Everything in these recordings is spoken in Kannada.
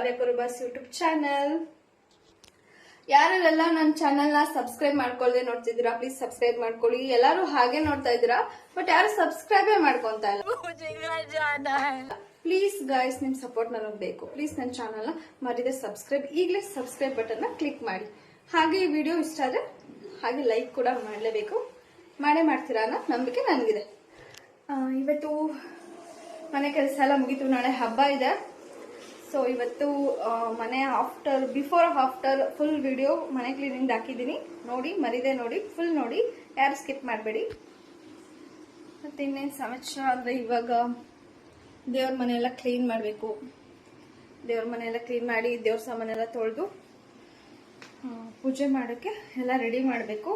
ಕಾವ್ಯ ಕುರುಬಾಸ್ ಯೂಟ್ಯೂಬ್ ಚಾನಲ್. ಯಾರೆಲ್ಲ ನನ್ನ ಚಾನಲ್ನ ಸಬ್ಸ್ಕ್ರೈಬ್ ಮಾಡ್ಕೊಳ್ಳದೆ ನೋಡ್ತಿದ್ದೀರಾ, ಪ್ಲೀಸ್ ಸಬ್ಸ್ಕ್ರೈಬ್ ಮಾಡ್ಕೊಳ್ಳಿ. ಎಲ್ಲರೂ ಹಾಗೆ ನೋಡ್ತಾ ಇದ್ದೀರಾ, ಬಟ್ ಯಾರು ಸಬ್ಸ್ಕ್ರೈಬೇ ಮಾಡ್ಕೊಂತ ಇಲ್ಲ. ಪ್ಲೀಸ್ ಗೈಸ್, ನಿಮ್ ಸಪೋರ್ಟ್ ನನಗೆ ಬೇಕು. ಪ್ಲೀಸ್ ನನ್ನ ಚಾನಲ್ನ ಮರಿದೆ ಸಬ್ಸ್ಕ್ರೈಬ್, ಈಗಲೇ ಸಬ್ಸ್ಕ್ರೈಬ್ ಬಟನ್ನ ಕ್ಲಿಕ್ ಮಾಡಿ. ಹಾಗೆ ಈ ವಿಡಿಯೋ ಇಷ್ಟ ಆದ್ರೆ ಹಾಗೆ ಲೈಕ್ ಕೂಡ ಮಾಡಲೇಬೇಕು. ಮಾಡೇ ಮಾಡ್ತೀರಾ ಅನ್ನೋ ನಂಬಿಕೆ ನನಗಿದೆ. ಇವತ್ತು ಮನೆ ಕೆಲಸ ಎಲ್ಲ ಮುಗೀತು, ನಾಳೆ ಹಬ್ಬ ಇದೆ. ಸೊ ಇವತ್ತು ಮನೆ ಬಿಫೋರ್ ಆಫ್ಟರ್ ಫುಲ್ ವಿಡಿಯೋ ಮನೆ ಕ್ಲೀನಿಂಗ್ ಹಾಕಿದ್ದೀನಿ. ನೋಡಿ, ಮರಿದೆ ನೋಡಿ, ಫುಲ್ ನೋಡಿ, ಯಾರು ಸ್ಕಿಪ್ ಮಾಡಬೇಡಿ. ಮತ್ತು ಇನ್ನೇನು ಸಮಾಚಾರ ಅಂದರೆ ಇವಾಗ ದೇವ್ರ ಮನೆಯೆಲ್ಲ ಕ್ಲೀನ್ ಮಾಡಬೇಕು. ದೇವ್ರ ಮನೆಯೆಲ್ಲ ಕ್ಲೀನ್ ಮಾಡಿ ದೇವ್ರ ಸಾಮಾನೆಲ್ಲ ತೊಳೆದು ಪೂಜೆ ಮಾಡೋಕ್ಕೆ ಎಲ್ಲ ರೆಡಿ ಮಾಡಬೇಕು.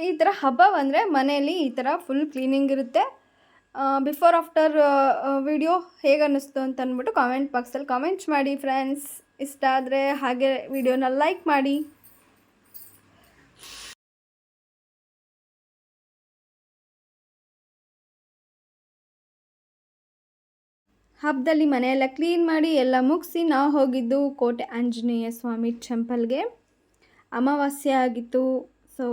ಈ ಥರ ಹಬ್ಬ ಬಂದರೆ ಮನೆಯಲ್ಲಿ ಈ ಥರ ಫುಲ್ ಕ್ಲೀನಿಂಗ್ ಇರುತ್ತೆ. ಬಿಫೋರ್ ಆಫ್ಟರ್ ವಿಡಿಯೋ ಹೇಗೆ ಅನ್ನಿಸ್ತು ಅಂತ ಅಂದ್ಬಿಟ್ಟು ಕಾಮೆಂಟ್ ಬಾಕ್ಸಲ್ಲಿ ಕಾಮೆಂಟ್ಸ್ ಮಾಡಿ ಫ್ರೆಂಡ್ಸ್. ಇಷ್ಟ ಆದರೆ ಹಾಗೆ ವಿಡಿಯೋನ ಲೈಕ್ ಮಾಡಿ. ಹಬ್ಬದಲ್ಲಿ ಮನೆಯೆಲ್ಲ ಕ್ಲೀನ್ ಮಾಡಿ ಎಲ್ಲ ಮುಗಿಸಿ ನಾವು ಹೋಗಿದ್ದು ಕೋಟೆ ಆಂಜನೇಯ ಸ್ವಾಮಿ ಟೆಂಪಲ್ಗೆ. ಅಮಾವಾಸ್ಯೆ ಆಗಿತ್ತು. ಸೊ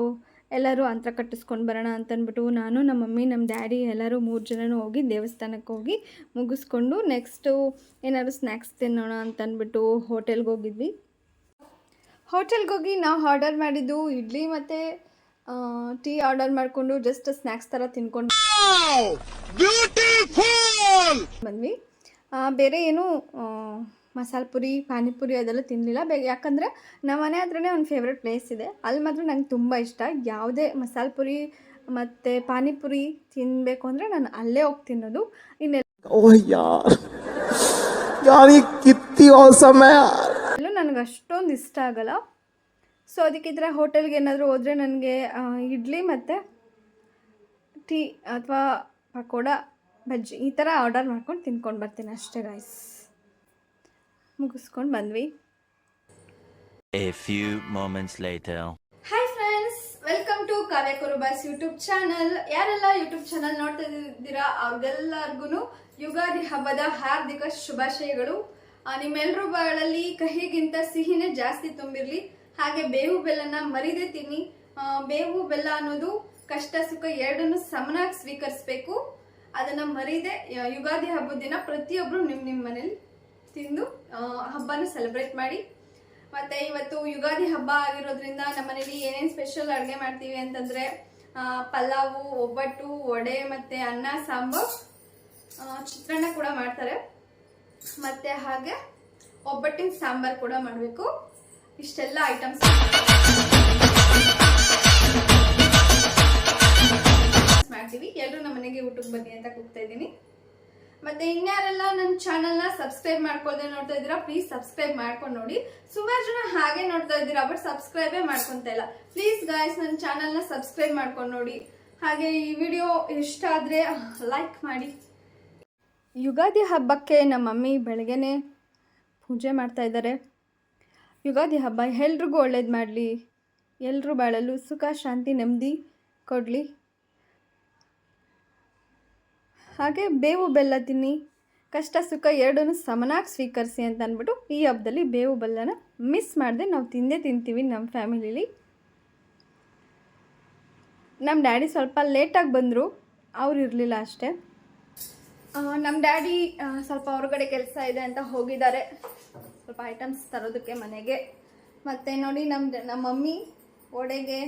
ಎಲ್ಲರೂ ಅಂತ್ರ ಕಟ್ಟಿಸ್ಕೊಂಡು ಬರೋಣ ಅಂತಂದ್ಬಿಟ್ಟು ನಾನು, ನಮ್ಮ ಮಮ್ಮಿ, ನಮ್ಮ ಡ್ಯಾಡಿ ಎಲ್ಲರೂ 3 ಜನನೂ ಹೋಗಿ ದೇವಸ್ಥಾನಕ್ಕೆ ಹೋಗಿ ಮುಗಿಸ್ಕೊಂಡು ನೆಕ್ಸ್ಟು ಏನಾದ್ರು ಸ್ನ್ಯಾಕ್ಸ್ ತಿನ್ನೋಣ ಅಂತಂದ್ಬಿಟ್ಟು ಹೋಟೆಲ್ಗೆ ಹೋಗಿದ್ವಿ. ಹೋಟೆಲ್ಗೆ ಹೋಗಿ ನಾವು ಆರ್ಡರ್ ಮಾಡಿದ್ದು ಇಡ್ಲಿ ಮತ್ತು ಟೀ ಆರ್ಡರ್ ಮಾಡಿಕೊಂಡು ಜಸ್ಟ್ ಸ್ನ್ಯಾಕ್ಸ್ ಥರ ತಿನ್ಕೊಂಡು ಬಂದ್ವಿ. ಬೇರೆ ಏನು ಮಸಾಲೆ ಪುರಿ, ಪಾನಿಪುರಿ ಅದೆಲ್ಲ ತಿನ್ನಲಿಲ್ಲ. ಯಾಕಂದರೆ ನಮ್ಮ ಮನೆ ಹತ್ರನೇ ಒಂದು ಫೇವ್ರೆಟ್ ಪ್ಲೇಸ್ ಇದೆ, ಅಲ್ಲಿ ಮಾತ್ರ ನಂಗೆ ತುಂಬ ಇಷ್ಟ. ಯಾವುದೇ ಮಸಾಲೆ ಪುರಿ ಮತ್ತು ಪಾನಿಪುರಿ ತಿನ್ನಬೇಕು ಅಂದರೆ ನಾನು ಅಲ್ಲೇ ಹೋಗಿ ತಿನ್ನೋದು. ಇನ್ನೆಲ್ಲೂ ನನಗೆ ಅಷ್ಟೊಂದು ಇಷ್ಟ ಆಗಲ್ಲ. ಸೊ ಅದಕ್ಕೆ ಈ ಥರ ಹೋಟೆಲ್ಗೆ ಏನಾದರೂ ಹೋದರೆ ನನಗೆ ಇಡ್ಲಿ ಮತ್ತು ಟೀ ಅಥವಾ ಪಕೋಡ, ಬಜ್ಜಿ ಈ ಥರ ಆರ್ಡರ್ ಮಾಡ್ಕೊಂಡು ತಿನ್ಕೊಂಡು ಬರ್ತೀನಿ ಅಷ್ಟೇ ಗಾಯ್ಸ್. ಮುಗಿಸ್ಕೊಂಡು ಬಂದ್ವಿ. A few moments later. Hi friends, welcome to Kavya Kurubas YouTube channel. ಯಾರೆಲ್ಲ ಯೂಟ್ಯೂಬ್ ಚಾನಲ್ ನೋಡ್ತಾ ಇದ್ದೀರಾ ಅವ್ರಿಗೆಲ್ಲರಿಗೂ ಯುಗಾದಿ ಹಬ್ಬದ ಹಾರ್ದಿಕ ಶುಭಾಶಯಗಳು. ನಿಮ್ಮೆಲ್ಲರ ಬಾಳಲ್ಲಿ ಕಹಿಗಿಂತ ಸಿಹಿನೇ ಜಾಸ್ತಿ ತುಂಬಿರಲಿ. ಹಾಗೆ ಬೇವು ಬೆಲ್ಲನ ಮರಿದೆ ತಿನ್ನಿ. ಬೇವು ಬೆಲ್ಲ ಅನ್ನೋದು ಕಷ್ಟ ಸುಖ ಎರಡನ್ನೂ ಸಮನಾಗಿ ಸ್ವೀಕರಿಸಬೇಕು. ಅದನ್ನ ಮರಿದೆ ಯುಗಾದಿ ಹಬ್ಬದ ದಿನ ಪ್ರತಿಯೊಬ್ಬರು ನಿಮ್ಮ ಮನೇಲಿ ತಿಂದು ಹಬ್ಬನ ಸೆಲೆಬ್ರೇಟ್ ಮಾಡಿ. ಮತ್ತು ಇವತ್ತು ಯುಗಾದಿ ಹಬ್ಬ ಆಗಿರೋದ್ರಿಂದ ನಮ್ಮ ಮನೇಲಿ ಏನೇನು ಸ್ಪೆಷಲ್ ಅಡುಗೆ ಮಾಡ್ತೀವಿ ಅಂತಂದರೆ ಪಲಾವು, ಒಬ್ಬಟ್ಟು, ವಡೆ ಮತ್ತು ಅನ್ನ ಸಾಂಬಾರು, ಚಿತ್ರಾನ್ನ ಕೂಡ ಮಾಡ್ತಾರೆ. ಮತ್ತು ಹಾಗೆ ಒಬ್ಬಟ್ಟಿನ ಸಾಂಬಾರು ಕೂಡ ಮಾಡಬೇಕು. ಇಷ್ಟೆಲ್ಲ ಐಟಮ್ಸ್ ಮಾಡ್ತೀವಿ. ಎಲ್ಲರೂ ನಮ್ಮ ಮನೆಗೆ ಊಟಕ್ಕೆ ಬನ್ನಿ ಅಂತ ಕೂಗ್ತಾ ಇದ್ದೀನಿ. ಮತ್ತೆ ಇನ್ಯಾರೆಲ್ಲ ನನ್ನ ಚಾನಲ್ನ ಸಬ್ಸ್ಕ್ರೈಬ್ ಮಾಡ್ಕೊಳ್ದೆ ನೋಡ್ತಾ ಇದ್ದೀರಾ ಪ್ಲೀಸ್ ಸಬ್ಸ್ಕ್ರೈಬ್ ಮಾಡ್ಕೊಂಡು ನೋಡಿ. ಸುಮಾರು ಜನ ಹಾಗೆ ನೋಡ್ತಾ ಇದ್ದೀರಾ ಬಟ್ ಸಬ್ಸ್ಕ್ರೈಬೇ ಮಾಡ್ಕೊಂತ ಇಲ್ಲ. ಪ್ಲೀಸ್ ಗಾಯ್ಸ್ ನನ್ನ ಚಾನಲ್ನ ಸಬ್ಸ್ಕ್ರೈಬ್ ಮಾಡ್ಕೊಂಡು ನೋಡಿ. ಹಾಗೆ ಈ ವಿಡಿಯೋ ಇಷ್ಟ ಆದರೆ ಲೈಕ್ ಮಾಡಿ. ಯುಗಾದಿ ಹಬ್ಬಕ್ಕೆ ನಮ್ಮ ಮಮ್ಮಿ ಬೆಳಗ್ಗೆನೆ ಪೂಜೆ ಮಾಡ್ತಾ ಇದ್ದಾರೆ. ಯುಗಾದಿ ಹಬ್ಬ ಎಲ್ರಿಗೂ ಒಳ್ಳೇದು ಮಾಡಲಿ, ಎಲ್ಲರೂ ಬಾಳಲು ಸುಖ ಶಾಂತಿ ನೆಮ್ಮದಿ ಕೊಡಲಿ. ಹಾಗೆ ಬೇವು ಬೆಲ್ಲ ತಿನ್ನಿ, ಕಷ್ಟ ಸುಖ ಎರಡೂ ಸಮನಾಗಿ ಸ್ವೀಕರಿಸಿ ಅಂತ ಅಂದ್ಬಿಟ್ಟು ಈ ಹಬ್ಬದಲ್ಲಿ ಬೇವು ಬೆಲ್ಲನ ಮಿಸ್ ಮಾಡದೆ ನಾವು ತಿಂದೇ ತಿಂತೀವಿ ನಮ್ಮ ಫ್ಯಾಮಿಲಿಲಿ. ನಮ್ಮ ಡ್ಯಾಡಿ ಸ್ವಲ್ಪ ಲೇಟಾಗಿ ಬಂದರು, ಅವ್ರು ಇರಲಿಲ್ಲ ಅಷ್ಟೇ. ನಮ್ಮ ಡ್ಯಾಡಿ ಸ್ವಲ್ಪ ಹೊರಗಡೆ ಕೆಲಸ ಇದೆ ಅಂತ ಹೋಗಿದ್ದಾರೆ, ಸ್ವಲ್ಪ ಐಟಮ್ಸ್ ತರೋದಕ್ಕೆ ಮನೆಗೆ. ಮತ್ತು ನೋಡಿ ನಮ್ಮ ಮಮ್ಮಿ ವಡೆಗೆ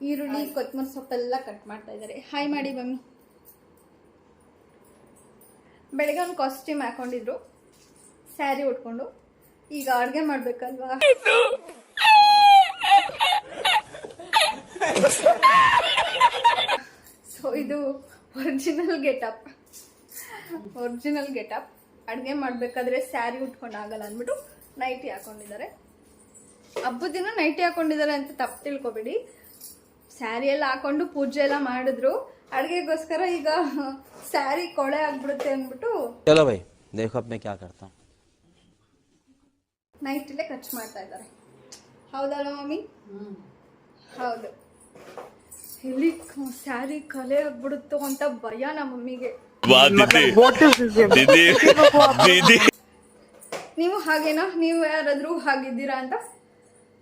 ಈರುಳ್ಳಿ ಕೊತ್ತಂಬರಿ ಸೊಪ್ಪೆಲ್ಲ ಕಟ್ ಮಾಡ್ತಾ ಇದ್ದಾರೆ. ಹಾಯ್ ಮಾಡಿ ಮಮ್ಮಿ. ಬೆಳಗ್ಗೆ ಒಂದು ಕಾಸ್ಟ್ಯೂಮ್ ಹಾಕೊಂಡಿದ್ರು, ಸ್ಯಾರಿ ಉಟ್ಕೊಂಡು. ಈಗ ಅಡುಗೆ ಮಾಡಬೇಕಲ್ವಾ, ಸೊ ಇದು ಒರಿಜಿನಲ್ ಗೆಟಪ್. ಅಡುಗೆ ಮಾಡಬೇಕಾದ್ರೆ ಸ್ಯಾರಿ ಉಟ್ಕೊಂಡು ಆಗಲ್ಲ ಅಂದ್ಬಿಟ್ಟು ನೈಟಿ ಹಾಕೊಂಡಿದ್ದಾರೆ. ಹಬ್ಬದ ದಿನ ನೈಟಿ ಹಾಕೊಂಡಿದ್ದಾರೆ ಅಂತ ತಪ್ಪು ತಿಳ್ಕೊಬೇಡಿ. ಸ್ಯಾರಿ ಎಲ್ಲ ಹಾಕೊಂಡು ಪೂಜೆ ಎಲ್ಲ ಮಾಡಿದ್ರು, ಅಡುಗೆಗೋಸ್ಕರ ಈಗ ಸ್ಯಾರಿ ಕೊಳೆ ಆಗ್ಬಿಡುತ್ತೆ ಅಂದ್ಬಿಟ್ಟು ಚಲೋ ಬೈ ದೇಖೋ ಅಪ್ ಮೇ ಕ್ಯಾ ಕರ್ತಾ ಹೂಂ ನೈಟಿಲೇ ಖರ್ಚು ಮಾಡ್ತಾ ಇದ್ದಾರೆ. ಹೌದಲ್ಲ ಮಮ್ಮಿ? ಹೌದು. ಎಲ್ಲಿ ಸ್ಯಾರಿ ಕಲೆ ಆಗ್ಬಿಡುತ್ತೋ ಅಂತ ಭಯ ನಮ್ಮ ಮಮ್ಮಿಗೆ. ನೀವು ಹಾಗೇನಾ? ನೀವು ಯಾರಾದ್ರೂ ಹಾಗಿದ್ದೀರಾ ಅಂತ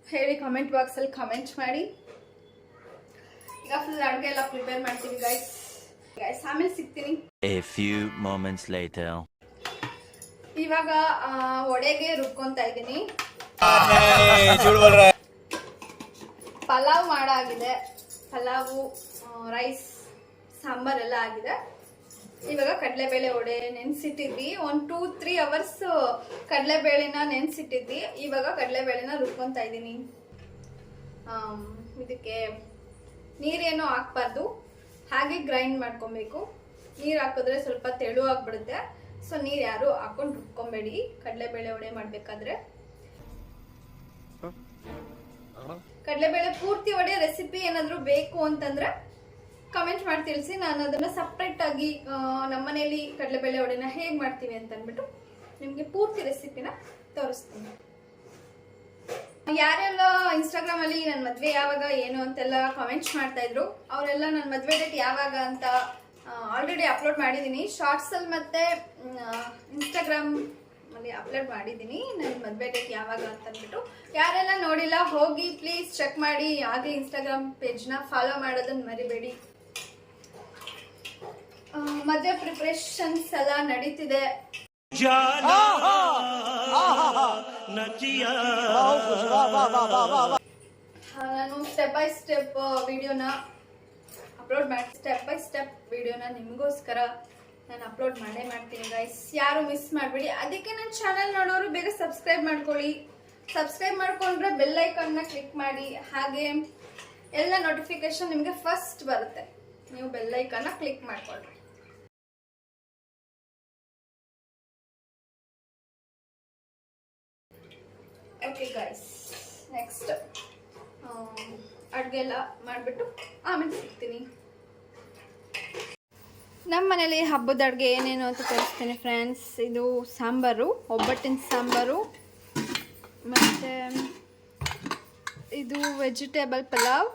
ಹೇಳಿ ಕಮೆಂಟ್ ಬಾಕ್ಸಲ್ಲಿ ಕಮೆಂಟ್ ಮಾಡಿ. ಈಗ ಫುಲ್ ಅಡುಗೆ ಎಲ್ಲ ಪ್ರಿಪೇರ್ ಮಾಡ್ತೀವಿ ಗೈಸ್. ಆಮೇಲೆ ಸಿಗ್ತೀನಿ. A few moments later. ಇವಾಗ ವಡೆಗೆ ರುಬ್ಕೊಂತಾ ಇದ್ದೀನಿ. ಪಲಾವ್ ಮಾಡಾಗಿದೆ, ಪಲಾವು, ರೈಸ್, ಸಾಂಬಾರ್ ಎಲ್ಲ ಆಗಿದೆ. ಇವಾಗ ಕಡಲೆಬೇಳೆ ವಡೆ ನೆನೆಸಿಟ್ಟಿದ್ವಿ. 1-2-3 hours ಕಡಲೆಬೇಳೆನ ನೆನೆಸಿಟ್ಟಿದ್ವಿ. ಇವಾಗ ಕಡಲೆಬೇಳೆನ ರುಬ್ಕೊಂತಾ ಇದ್ದೀನಿ. ಇದಕ್ಕೆ ನೀರೇನು ಹಾಕ್ಬಾರ್ದು, ಹಾಗೆ ಗ್ರೈಂಡ್ ಮಾಡ್ಕೊಬೇಕು. ನೀರು ಹಾಕಿದ್ರೆ ಸ್ವಲ್ಪ ತೆಳು ಆಗ್ಬಿಡುತ್ತೆ. ಸೊ ನೀರು ಯಾರು ಹಾಕೊಂಡು ರುಬ್ಕೊಬೇಡಿ ಕಡಲೆಬೇಳೆ ವಡೆ ಮಾಡಬೇಕಾದ್ರೆ. ಕಡಲೆಬೇಳೆ ಪೂರ್ತಿ ವಡೆ ರೆಸಿಪಿ ಏನಾದರೂ ಬೇಕು ಅಂತಂದ್ರೆ ಕಮೆಂಟ್ ಮಾಡಿ ತಿಳಿಸಿ. ನಾನು ಅದನ್ನ ಸಪ್ರೇಟ್ ಆಗಿ ನಮ್ಮನೇಲಿ ಕಡಲೆಬೇಳೆ ವಡೆನ ಹೇಗೆ ಮಾಡ್ತೀವಿ ಅಂತ ಅಂದ್ಬಿಟ್ಟು ನಿಮಗೆ ಪೂರ್ತಿ ರೆಸಿಪಿನ ತೋರಿಸ್ತೀನಿ. ಯಾರೆಲ್ಲ ಇನ್ಸ್ಟಾಗ್ರಾಮ್ ಅಲ್ಲಿ ನನ್ನ ಮದ್ವೆ ಯಾವಾಗ ಏನು ಅಂತೆಲ್ಲ ಕಮೆಂಟ್ಸ್ ಮಾಡ್ತಾ ಇದ್ರು, ಅವರೆಲ್ಲ ನನ್ನ ಮದ್ವೆ ಡೇಟ್ ಯಾವಾಗ ಅಂತ ಆಲ್ರೆಡಿ ಅಪ್ಲೋಡ್ ಮಾಡಿದ್ದೀನಿ. ಶಾರ್ಟ್ಸ್ ಅಲ್ಲಿ ಮತ್ತೆ ಇನ್ಸ್ಟಾಗ್ರಾಮ್ ಅಲ್ಲಿ ಅಪ್ಲೋಡ್ ಮಾಡಿದ್ದೀನಿ ನನ್ನ ಮದ್ವೆ ಡೇಟ್ ಯಾವಾಗ ಅಂತ ಅಂದ್ಬಿಟ್ಟು. ಯಾರೆಲ್ಲ ನೋಡಿಲ್ಲ ಹೋಗಿ ಪ್ಲೀಸ್ ಚೆಕ್ ಮಾಡಿ. ಹಾಗೆ ಇನ್ಸ್ಟಾಗ್ರಾಮ್ ಪೇಜ್ನ ಫಾಲೋ ಮಾಡೋದನ್ನ ಮರಿಬೇಡಿ. ಮದ್ವೆ ಪ್ರಿಪರೇಷನ್ಸ್ ಎಲ್ಲ ನಡೀತಿದೆ. ನಾನು ಸ್ಟೆಪ್ ಬೈ ಸ್ಟೆಪ್ ವಿಡಿಯೋನ ಅಪ್ಲೋಡ್ ಮಾಡಿ ನಿಮಗೋಸ್ಕರ ನಾನು ಅಪ್ಲೋಡ್ ಮಾಡೇ ಮಾಡ್ತೀನಿ ಗೈಸ್. ಯಾರು ಮಿಸ್ ಮಾಡಬೇಡಿ. ಅದಕ್ಕೆ ನನ್ನ ಚಾನಲ್ ನೋಡೋರು ಬೇಗ ಸಬ್ಸ್ಕ್ರೈಬ್ ಮಾಡ್ಕೊಳ್ಳಿ. ಸಬ್ಸ್ಕ್ರೈಬ್ ಮಾಡ್ಕೊಂಡ್ರೆ ಬೆಲ್ ಐಕಾನ್ನ ಕ್ಲಿಕ್ ಮಾಡಿ. ಹಾಗೆ ಎಲ್ಲ ನೋಟಿಫಿಕೇಶನ್ ನಿಮಗೆ ಫಸ್ಟ್ ಬರುತ್ತೆ, ನೀವು ಬೆಲ್ ಐಕಾನ್ನ ಕ್ಲಿಕ್ ಮಾಡ್ಕೊಳ್ರಿ. ಓಕೆ ಗೈಸ್, ನೆಕ್ಸ್ಟ್ ಅಡುಗೆ ಎಲ್ಲ ಮಾಡಿಬಿಟ್ಟು ಆಮೇಲೆ ಸಿಗ್ತೀನಿ. ನಮ್ಮ ಮನೇಲಿ ಹಬ್ಬದ ಅಡುಗೆ ಏನೇನು ಅಂತ ತೋರಿಸ್ತೀನಿ ಫ್ರೆಂಡ್ಸ್. ಇದು ಸಾಂಬಾರು, ಒಬ್ಬಟ್ಟಿನ ಸಾಂಬಾರು, ಮತ್ತು ಇದು ವೆಜಿಟೇಬಲ್ ಪಲಾವ್,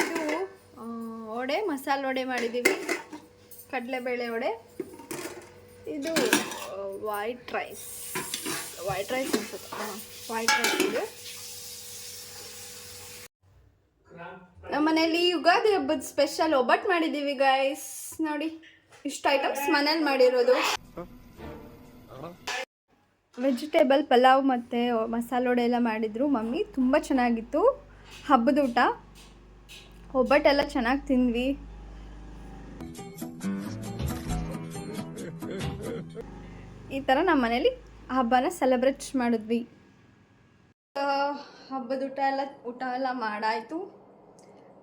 ಇದು ವಡೆ, ಮಸಾಲೆ ವಡೆ ಮಾಡಿದ್ದೀವಿ, ಕಡಲೆಬೇಳೆ ವಡೆ, ಇದು ವೈಟ್ ರೈಸ್ ಅನ್ಸುತ್ತೆ, ವೈಟ್ ರೈಸ್. ಇದು ನಮ್ಮ ಮನೇಲಿ ಯುಗಾದಿ ಹಬ್ಬದ ಸ್ಪೆಷಲ್ ಒಬ್ಬಟ್ಟು ಮಾಡಿದ್ದೀವಿ ಗೈಸ್. ನೋಡಿ ಇಷ್ಟು ಐಟಮ್ಸ್ ಮನೇಲಿ ಮಾಡಿರೋದು. ವೆಜಿಟೇಬಲ್ ಪಲಾವ್ ಮತ್ತು ಮಸಾಲೆ ವಡೆ ಎಲ್ಲ ಮಾಡಿದ್ರು ಮಮ್ಮಿ, ತುಂಬ ಚೆನ್ನಾಗಿತ್ತು ಹಬ್ಬದ ಊಟ. ಒಬ್ಬಟ್ಟೆಲ್ಲ ಚೆನ್ನಾಗಿ ತಿಂದ್ವಿ. ಈ ಥರ ನಮ್ಮ ಮನೇಲಿ ಹಬ್ಬನ ಸೆಲೆಬ್ರೇಟ್ ಮಾಡಿದ್ವಿ. ಹಬ್ಬದ ಊಟ ಎಲ್ಲ ಮಾಡಾಯಿತು.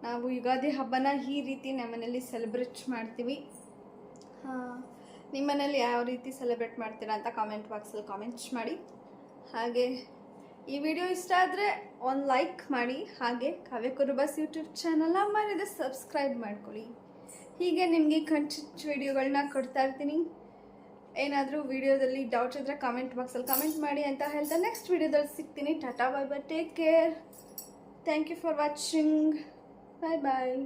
ನಾವು ಯುಗಾದಿ ಹಬ್ಬನ ಈ ರೀತಿ ನಮ್ಮನೇಲಿ ಸೆಲೆಬ್ರೇಟ್ ಮಾಡ್ತೀವಿ. ನಿಮ್ಮ ಮನೇಲಿ ಯಾವ ರೀತಿ ಸೆಲೆಬ್ರೇಟ್ ಮಾಡ್ತೀರಾ ಅಂತ ಕಾಮೆಂಟ್ ಬಾಕ್ಸಲ್ಲಿ ಕಾಮೆಂಟ್ಸ್ ಮಾಡಿ. ಹಾಗೆ ಈ ವಿಡಿಯೋ ಇಷ್ಟ ಆದರೆ ಒಂದು ಲೈಕ್ ಮಾಡಿ. ಹಾಗೆ ಕಾವ್ಯ ಕುರುಬಾಸ್ ಯೂಟ್ಯೂಬ್ ಚಾನಲ್ನ ಮರೆಯದೆ ಸಬ್ಸ್ಕ್ರೈಬ್ ಮಾಡ್ಕೊಳ್ಳಿ. ಹೀಗೆ ನಿಮಗೆ ಕಂಟೆಂಟ್ ವಿಡಿಯೋಗಳನ್ನ ಕೊಡ್ತಾ ಇರ್ತೀನಿ. ಏನಾದರೂ ವಿಡಿಯೋದಲ್ಲಿ ಡೌಟ್ಸ್ ಇದ್ದರೆ ಕಾಮೆಂಟ್ ಬಾಕ್ಸಲ್ಲಿ ಕಾಮೆಂಟ್ ಮಾಡಿ ಅಂತ ಹೇಳ್ತಾ ನೆಕ್ಸ್ಟ್ ವಿಡಿಯೋದಲ್ಲಿ ಸಿಗ್ತೀನಿ. Tata bye bye, take care. Thank you for watching. Bye bye.